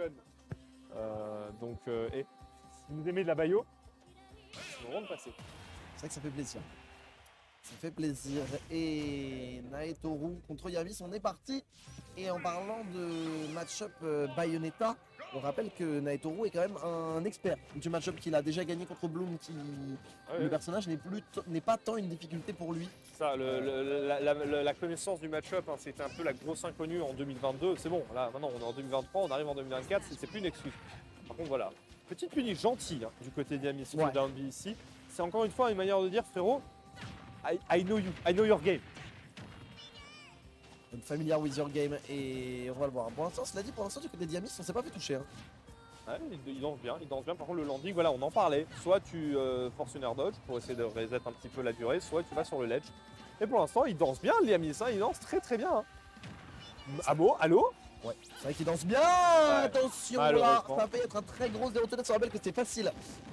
fun. Et si vous aimez de la Bayo, c'est le moment de passer. C'est vrai que ça fait plaisir. Ça fait plaisir. Et Naetoru contre Yamis, on est parti. Et en parlant de match-up Bayonetta, on rappelle que Naetoru est quand même un expert du match-up qu'il a déjà gagné contre Bloom. Le personnage n'est pas tant une difficulté pour lui. Ça, la connaissance du match-up, hein, c'était un peu la grosse inconnue en 2022. C'est bon, là maintenant on est en 2023, on arrive en 2024, c'est plus une excuse. Par contre voilà, petite punition gentille hein, du côté d'Yamis sur Down B ici. C'est encore une fois une manière de dire frérot, I know you, I know your game. Donc familiar with your game et on va le voir. Pour l'instant, cela dit, pour l'instant du côté d'Yamis, on s'est pas fait toucher. Hein. Ouais, il danse bien, il danse bien. Par contre, le landing, voilà, on en parlait. Soit tu forces une air dodge pour essayer de reset un petit peu la durée, soit tu vas sur le ledge. Et pour l'instant, il danse bien, Yamis, hein, il danse très très bien. Hein. Amo, allô? Ouais, c'est vrai qu'il danse bien. Ouais. Attention là, ça peut être un très gros 0-2. On se rappelle que c'est facile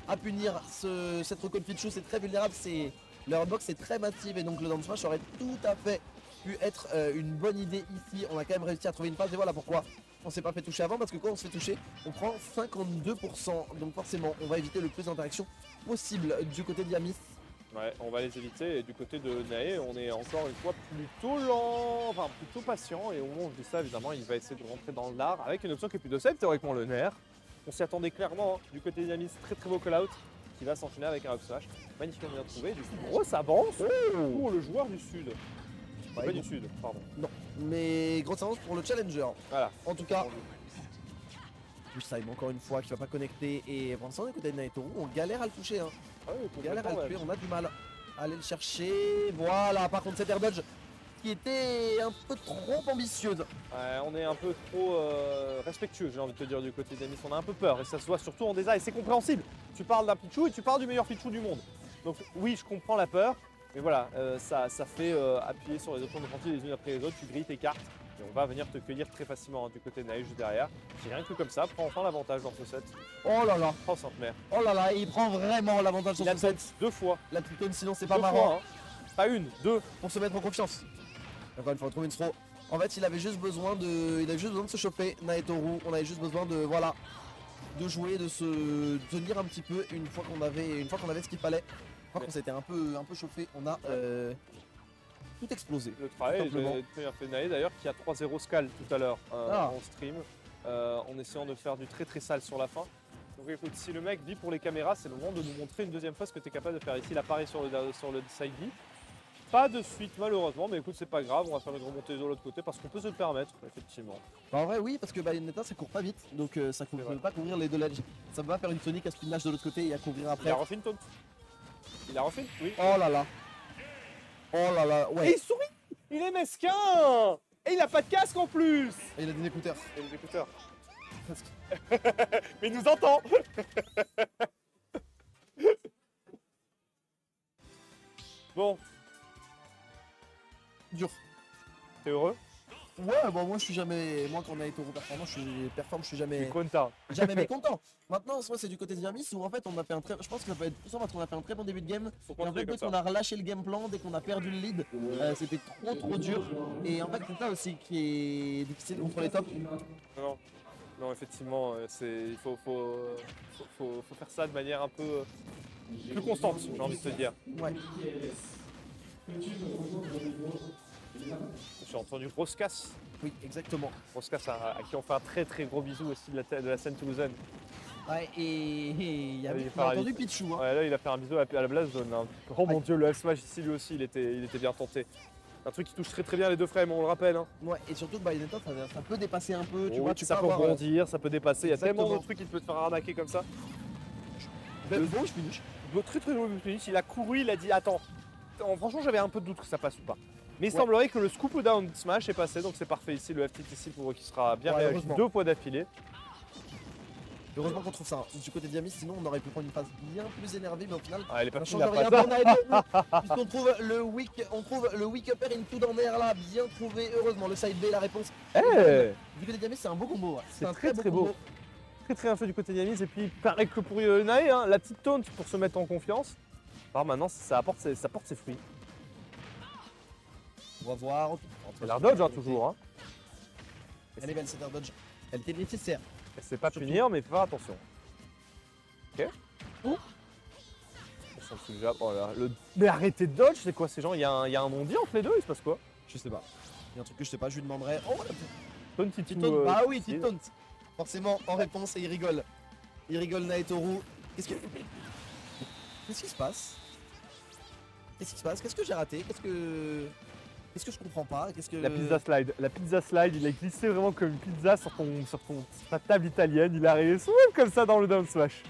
à punir cette recall Pichu, c'est très vulnérable. Leur box est très massive et donc le down smash aurait tout à fait pu être une bonne idée ici. On a quand même réussi à trouver une phase et voilà pourquoi on s'est pas fait toucher avant, parce que quand on se fait toucher, on prend 52%. Donc forcément, on va éviter le plus d'interactions possible du côté de Yamis. Ouais, on va les éviter. Et du côté de Nae, on est encore une fois plutôt lent, enfin plutôt patient. Et au moment où je dis ça, évidemment, il va essayer de rentrer dans l'art avec une option qui est plus docile, théoriquement le nerf. On s'y attendait clairement hein, du côté de Yamis, très très beau call-out qui va s'enchaîner avec un up smash. Magnifiquement bien trouvé. Du coup, grosse avance pour le joueur du sud. Ouais, pas du sud, pardon. Non, mais grosse avance pour le challenger. Voilà. En tout cas, Time encore une fois qui va pas connecter. Et pour l'instant, du côté de Naetoru, on galère à le toucher. Hein. Ah oui, on galère à le tuer, on a du mal à aller le chercher. Voilà, par contre, cette air dodge qui était un peu trop ambitieuse. Ouais, on est un peu trop respectueux, j'ai envie de te dire, du côté d'Yamis. On a un peu peur et ça se voit surtout en design. Et c'est compréhensible. Tu parles d'un Pichu et tu parles du meilleur Pichu du monde. Donc oui, je comprends la peur. Mais voilà, ça fait appuyer sur les options de partie les unes après les autres, tu grilles tes cartes et on va venir te cueillir très facilement hein, du côté de Nae juste derrière. J'ai rien que comme ça, prends enfin l'avantage dans ce set. Oh là là. Oh sainte mère. Oh là là, il prend vraiment l'avantage dans ce set. Deux fois. La Pluton, sinon c'est pas marrant. Fois, hein. Pas une, deux. Pour se mettre en confiance. Encore une fois, on trouve une throw. En fait, il avait juste besoin de se chauffer, Naetoru. On avait juste besoin de, voilà, de jouer, de se tenir un petit peu une fois qu'on avait ce qu'il fallait. Je crois qu'on s'était un peu chauffé, on a tout explosé. Le travail fait Nae d'ailleurs qui a 3-0 scale tout à l'heure en stream en essayant de faire du très très sale sur la fin. Donc écoute, si le mec vit pour les caméras, c'est le moment de nous montrer une deuxième fois ce que tu es capable de faire ici. Il apparaît sur le side B. Pas de suite malheureusement, mais écoute c'est pas grave, on va faire une remontée de l'autre côté parce qu'on peut se le permettre effectivement. Bah en vrai oui, parce que Bayonetta ça court pas vite, donc ça ne peut pas couvrir les deux ledges. Ça peut pas faire une Sonic à spinage de l'autre côté et à couvrir après. Il a refait une taunt. Il a refait, oui. Oh là là. Oh là là, ouais. Et il sourit. Il est mesquin. Et il a pas de casque en plus. Et il a des écouteurs. Et des écouteurs. Mais il nous entend. Bon. Dur. T'es heureux? Ouais, bon moi je suis jamais. Moi quand on a été au performant, je suis jamais. Content. Jamais mécontent. Maintenant, soit c'est du côté de Yamis où en fait on a fait un très. Je pense que ça peut être puissant parce qu'on a fait un très bon début de game. Et en fait dès qu'on a relâché le game plan, dès qu'on a perdu le lead, c'était trop dur. Et en fait c'est ça aussi qui est difficile contre les tops. Non, effectivement, il faut faire ça de manière un peu plus constante, j'ai envie de te dire. Ouais. J'ai entendu grosse casse. Oui, exactement. Grosse casse à qui on fait un très très gros bisou aussi de la scène toulousaine. Ouais, et il y avait entendu Pichu. Hein. Ouais, là il a fait un bisou à la blast zone. Hein. Oh mon dieu, le F-Smash ici lui aussi, il était bien tenté. Un truc qui touche très très bien les deux frames, on le rappelle. Hein. Ouais, et surtout que Bayonetta, ça peut dépasser un peu, tu vois. Ça peut rebondir, ça peut dépasser. Il y a tellement de trucs qui peut te faire arnaquer comme ça. Bon, je finish. Très très bon finish. Il a couru, il a dit attends. Franchement, j'avais un peu de doute que ça passe ou pas. Mais il semblerait que le scoop down smash est passé, donc c'est parfait ici. Le FTTC pour qui sera bien réagi 2 fois d'affilée. Heureusement qu'on trouve ça du côté de Yamis, sinon on aurait pu prendre une phase bien plus énervée, mais au final, elle est pas ça change rien pour Naetoru. Puisqu'on trouve le weak upper into down air là, bien trouvé. Heureusement, le side B, la réponse. Du côté de Yamis, c'est un beau combo. C'est un très beau. Très très bien fait du côté de Yamis. Et puis pareil que pour Nae, hein, la petite taunt pour se mettre en confiance. Alors maintenant, ça porte ses fruits. On va voir. C'est l'air dodge hein, toujours. Hein. Elle est belle cette air dodge. Elle était nécessaire. C'est pas punir, mais faut faire attention. Ok. Oh. Oh là, mais arrêtez de dodge, c'est quoi ces gens? Il y a un non-dit entre les deux, il se passe quoi? Je sais pas. Il y a un truc que je sais pas, je lui demanderai. Oh, Taunt, bah oui, petit taunt. Forcément, en réponse, et il rigole. Il rigole Naetoru. Qu'est-ce qui se passe? Qu'est-ce qui se passe? Qu'est-ce que j'ai raté? Qu'est-ce que je comprends pas? La pizza slide, il a glissé vraiment comme une pizza sur ta table italienne. Il est arrivé comme ça dans le down smash.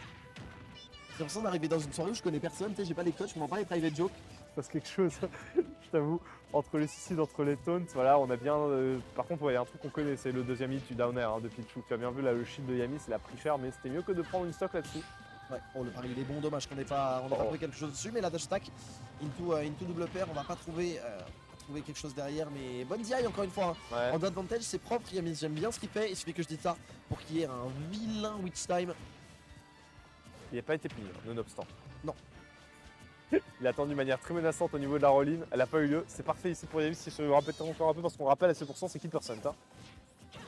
J'ai l'impression d'arriver dans une soirée où je connais personne, tu sais, j'ai pas les coachs, je comprends pas les private jokes. Il se passe quelque chose, je t'avoue, entre les suicides, entre les taunts, voilà, on a bien... Par contre, il y a un truc qu'on connaît, c'est le deuxième hit du down air de Pichu. Tu as bien vu, là, le shield de Yamis, il a pris cher, mais c'était mieux que de prendre une stock là-dessus. Ouais, oh, le pari il est bon, dommage qu'on n'ait pas trouvé quelque chose dessus, mais la dash attack, into double pair, on va pas trouver quelque chose derrière, mais bonne DI encore une fois. Hein. Ouais. En advantage, c'est propre, Yamis, j'aime bien ce qu'il fait, il suffit que je dise ça pour qu'il y ait un vilain witch time. Il n'a pas été puni, nonobstant. Non. Il a attendu de manière très menaçante au niveau de la roll-in, elle n'a pas eu lieu. C'est parfait ici pour Yamis, si je me rappelle encore un peu, parce qu'on rappelle à 7% c'est kill percent. Hein.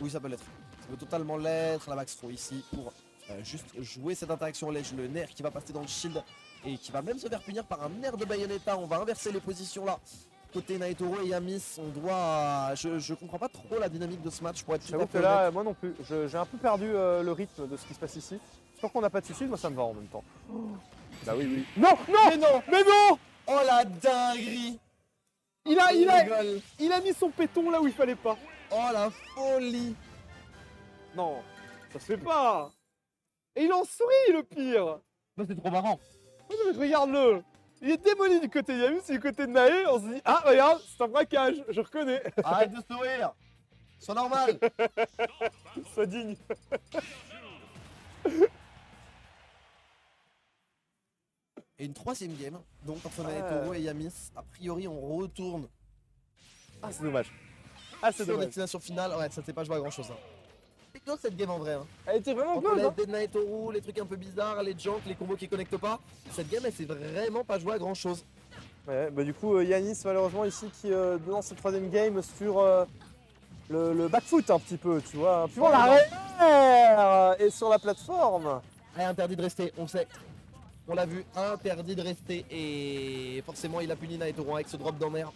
Oui, ça peut l'être. Ça peut totalement l'être, la max throw ici pour juste jouer cette interaction ledge, le nerf qui va passer dans le shield et qui va même se faire punir par un nerf de Bayonetta. On va inverser les positions là. Côté Naetoru et Yamis, on doit... Je comprends pas trop la dynamique de ce match pour être tout à fait là, honnête. moi non plus, j'ai un peu perdu le rythme de ce qui se passe ici. Tant qu'on n'a pas de suicide, moi ça me va en même temps. Bah oui, oui. Non, non, mais non. Oh la dinguerie. Il a mis son péton là où il fallait pas. Oh la folie. Non, ça se fait pas. Et il en sourit le pire. Bah, c'est trop marrant. Oh, mais regarde-le. Il est démoli du côté de Yamis et du côté de Nae. On se dit, ah regarde, c'est un braquage, je reconnais. Arrête de sourire. Sois normal. Sois digne. Et une troisième game, donc entre Naetoru et Yamis. A priori, on retourne. Ah, c'est dommage. Ah, c'est dommage. Destination finale, ouais, ça s'est pas joué à grand chose. Hein. C'est dur cette game en vrai. Hein. Elle était vraiment bonne. bonne. Les Naetoru, les trucs un peu bizarres, les junks, les combos qui connectent pas. Cette game, elle s'est vraiment pas jouée à grand chose. Ouais, bah du coup, Yanis, malheureusement, ici, qui dans cette troisième game sur le backfoot un petit peu, tu vois. Puis l'arrière et sur la plateforme. Elle est interdit de rester, on le sait. On l'a vu, interdit de rester et forcément il a puni Naetoru avec ce drop down air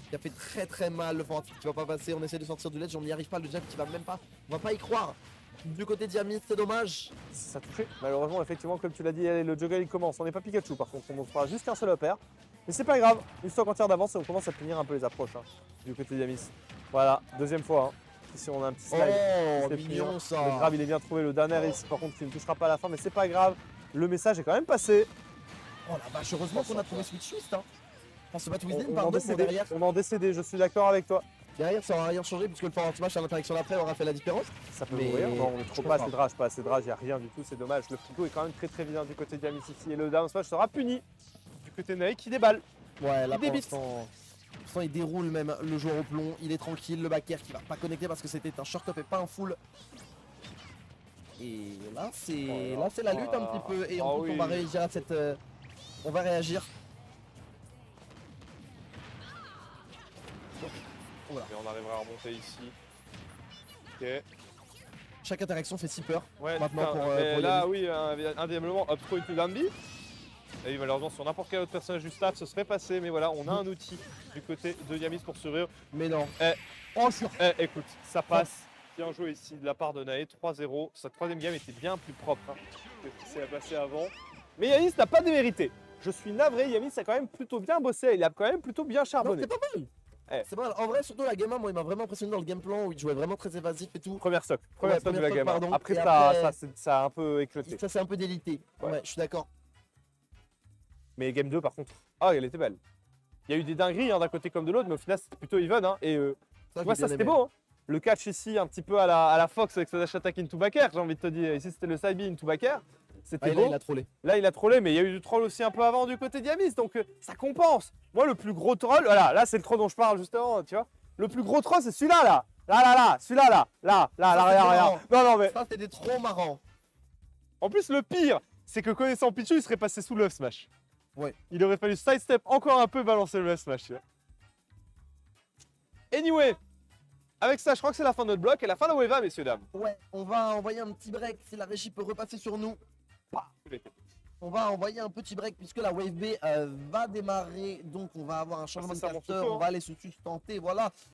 qui a fait très très mal. Le forward qui va pas passer, on essaie de sortir du ledge, on n'y arrive pas, le jab qui va même pas, on va pas y croire. Du côté de Yamis, c'est dommage. Ça a touché. Malheureusement, effectivement, comme tu l'as dit, allez, le juggle il commence. On n'est pas Pikachu par contre, on fera juste un seul up air. Mais c'est pas grave, une stock entière d'avance et on commence à punir un peu les approches hein, du côté de Yamis. Voilà, deuxième fois. Hein. Ici on a un petit slide. Oh, mignon ça. Le grave il est bien trouvé, le dernier ici par contre qui ne touchera pas à la fin, mais c'est pas grave. Le message est quand même passé. Oh la vache, heureusement qu'on a trouvé Switch Twist. Hein. Enfin, c'est pas Twist pardon, derrière. On en décédé, je suis d'accord avec toi. Derrière, ça aura rien changé puisque le forward smash à l'interaction d'après aura fait la différence. Ça peut mourir, non, on est trop pas assez de rage, il n'y a rien du tout, c'est dommage. Le frigo est quand même très très vilain du côté de Yamis ici et le down smash sera puni du côté de Nae qui déballe. Ouais, là pour l'instant, il déroule même le joueur au plomb, il est tranquille, le back air qui va pas connecter parce que c'était un short up et pas un full. Et là c'est la lutte un petit peu et en plus on va réagir à cette on va réagir. Voilà. Et on arrivera à remonter ici. Ok. Chaque interaction fait si peur. Ouais, maintenant pour là oui, indéniablement up throw into Lambi. Et malheureusement sur n'importe quel autre personnage du staff ce serait passé, mais voilà, on a un outil du côté de Yamis pour sourire. Mais non. Écoute, ça passe. Bien joué ici de la part de Nae, 3-0. Sa troisième game était bien plus propre hein, que ce qui s'est passé avant. Mais Yamis n'a pas démérité. Je suis navré, Yamis a quand même plutôt bien bossé, il a quand même plutôt bien charbonné. C'est pas mal. C'est pas mal. En vrai, surtout la game 1, moi il m'a vraiment impressionné dans le game plan où il jouait vraiment très évasif et tout. Première stock de la game 1. Après, ça a un peu éclaté. Ça c'est un peu délité. Ouais, je suis d'accord. Mais game 2 par contre, elle était belle. Il y a eu des dingueries hein, d'un côté comme de l'autre, mais au final c'était plutôt even. Hein, et ça c'était beau. Hein. Le catch ici un petit peu à la Fox avec ce dash attack into back air, j'ai envie de te dire. Ici c'était le side B into back air. C'était beau. Là il a trollé. Là il a trollé, mais il y a eu du troll aussi un peu avant du côté de Yamis, donc ça compense. Moi le plus gros troll, voilà, là c'est le troll dont je parle justement, tu vois. Le plus gros troll c'est celui-là là. Là, celui-là là, regarde. Non mais. Ça c'était trop marrant. En plus le pire, c'est que connaissant Pichu, il serait passé sous le up smash. Ouais. Il aurait fallu sidestep encore un peu, balancer le up smash. Tu vois. Anyway, Avec ça, je crois que c'est la fin de notre bloc et la fin de la wave A, messieurs, dames. Ouais, on va envoyer un petit break si la régie peut repasser sur nous. On va envoyer un petit break puisque la wave B va démarrer. Donc on va avoir un changement de capteur. On va aller se sustenter. Voilà.